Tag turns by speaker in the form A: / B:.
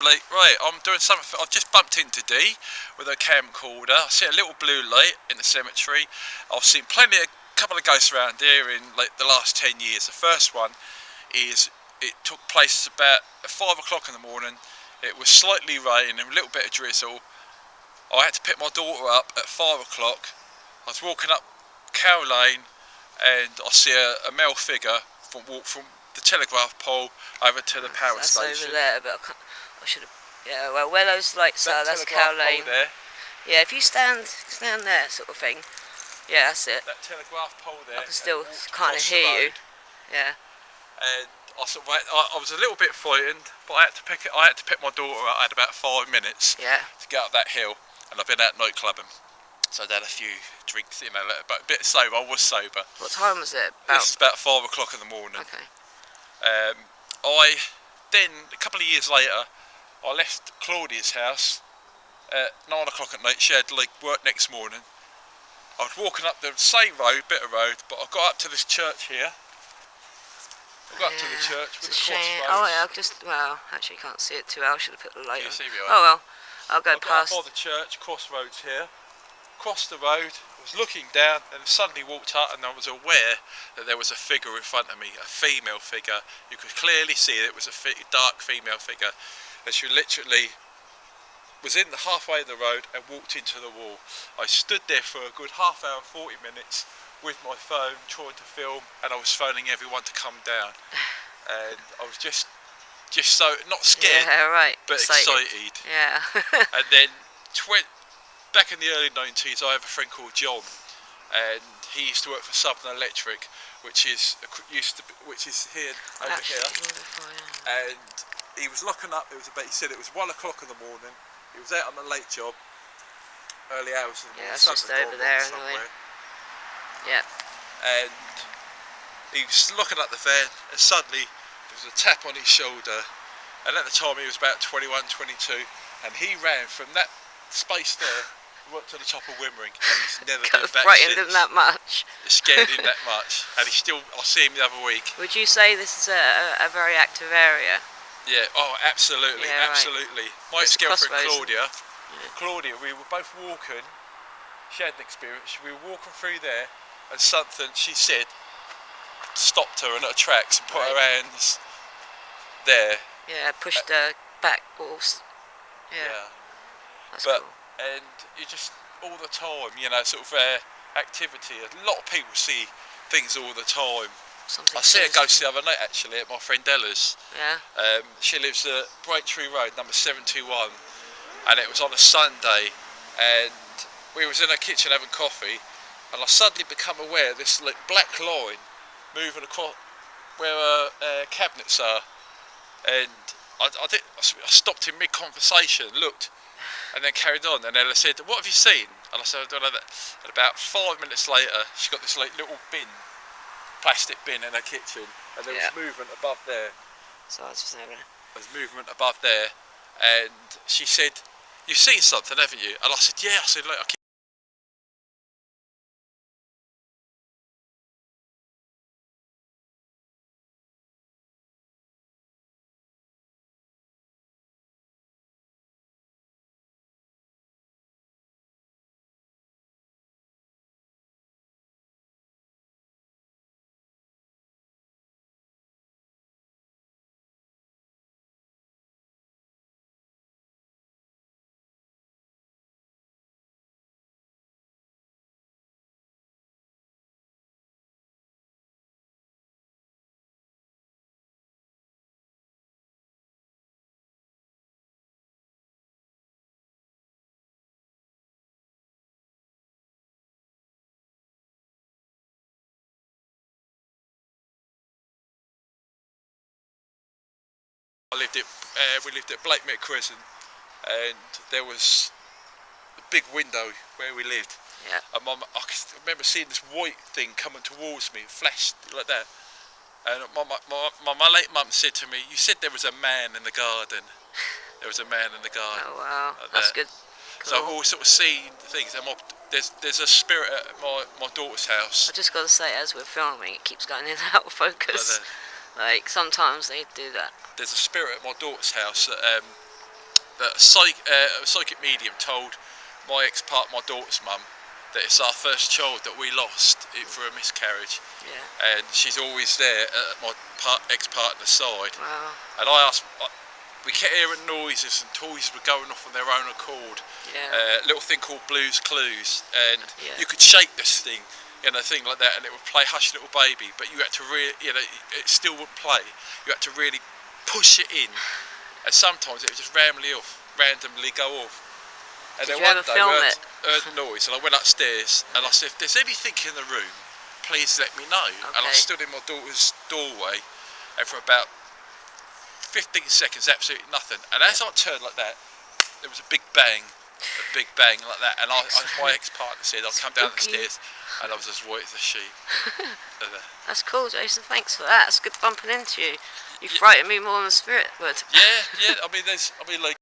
A: Right, I'm doing something. I've just bumped into D with a camcorder. I see a little blue light in the cemetery. I've seen couple of ghosts around here in like the last 10 years. The first one is it took place about at 5 o'clock in the morning. It was slightly raining, a little bit of drizzle. I had to pick my daughter up at 5 o'clock. I was walking up Cow Lane and I see a male figure walk from the telegraph pole over to the power
B: That's
A: station.
B: over there, but I should have. Yeah, well, where those lights are, that's Cow Lane.
A: There.
B: Yeah, if you stand there, sort of thing. Yeah, that's it.
A: That telegraph pole there.
B: I can still kind of hear you. Yeah.
A: And I was a little bit frightened, but I had to pick my daughter up. I had about 5 minutes.
B: Yeah.
A: To get up that hill, and I've been out nightclubbing, so I'd had a few drinks, but a bit sober. I was sober.
B: What time was it?
A: This is about 5 o'clock in the morning.
B: Okay.
A: Then a couple of years later, I left Claudia's house at 9 o'clock at night. She had like work next morning. I was walking up the same bit of road, but I got up to this church here. I got up to the church with the crossroads.
B: Oh yeah, well, actually you can't see it too well. I should have put the light on.
A: See me,
B: Oh well, I'll go past.
A: I got by the church, crossroads here. Crossed the road, was looking down, and suddenly walked up, and I was aware that there was a figure in front of me, a female figure. You could clearly see it was a dark female figure, and she literally was in the halfway of the road and walked into the wall. I stood there for a good half hour, 40 minutes, with my phone trying to film, and I was phoning everyone to come down, and I was just so not scared, but excited.
B: Yeah.
A: And then back in the early 90s, I have a friend called John, and he used to work for Southern Electric, which is here over here. And he was locking up. He said it was 1 o'clock in the morning. He was out on a late job, early hours of the morning.
B: Yeah, it's just over there anyway. Yeah.
A: And he was looking up the van, and suddenly there was a tap on his shoulder. And at the time he was about 21, 22, and he ran from that space there right to the top of Wymering, and he's never been back
B: frightened
A: since.
B: him that much.
A: It scared him that much, and I see him the other week.
B: Would you say this is a very active area?
A: Yeah, oh absolutely,
B: yeah,
A: absolutely.
B: Right.
A: My ex-girlfriend Claudia, we were both walking, she had an experience, we were walking through there, and something she said stopped her in her tracks and put her hands there.
B: Yeah, pushed her back walls. Yeah. That's cool.
A: And you just, all the time, sort of activity. A lot of people see things all the time. I see a ghost the other night actually at my friend Ella's.
B: Yeah.
A: She lives at Braintree Road, number 721, and it was on a Sunday, and we was in her kitchen having coffee, and I suddenly become aware of this black line moving across where her cabinets are, and I stopped in mid-conversation, looked, and then carried on, and Ella said, "What have you seen?" And I said, "I don't know that." And about 5 minutes later, she got this little plastic bin in her kitchen, and there was movement above there.
B: So I was just there.
A: There's movement above there, and she said, "You've seen something, haven't you?" And I said, "Yeah." I said, "Look, we lived at Blakemere Crescent, and there was a big window where we lived.
B: Yeah.
A: And I remember seeing this white thing coming towards me, flashed like that. And my late mum said to me, "You said there was a man in the garden." There was a man in the garden.
B: Oh wow, that's good. Cool.
A: So I've always sort of seen things. And there's a spirit at my daughter's house.
B: I just got to say, as we're filming, it keeps going in and out of focus. Like sometimes they do that.
A: There's a spirit at my daughter's house that that a psychic medium told my my daughter's mum, that it's our first child that we lost through a miscarriage.
B: Yeah.
A: And she's always there at my ex-partner's side.
B: Wow.
A: And I asked, we kept hearing noises and toys were going off on their own accord.
B: Yeah.
A: Little thing called Blue's Clues, and
B: Yeah.
A: you could shake this thing, you know, thing like that, and it would play Hush Little Baby, but you had to really, you know, it still wouldn't play. You had to really push it in, and sometimes it would just randomly go off. And
B: Did
A: then
B: you
A: one
B: ever
A: day
B: film
A: I
B: it?
A: heard noise, and I went upstairs, and I said, if there's anything in the room, please let me know. And I
B: Okay.
A: stood in my daughter's doorway, and for about 15 seconds, absolutely nothing. And as I turned like that, there was a big bang like that. And my ex-partner said, I'll come down the
B: Spooky.
A: stairs, and I was as white as a sheet.
B: That's cool, Jason. Thanks for that. It's good bumping into you. You frightened me more than the spirit would.
A: Yeah, I mean, like,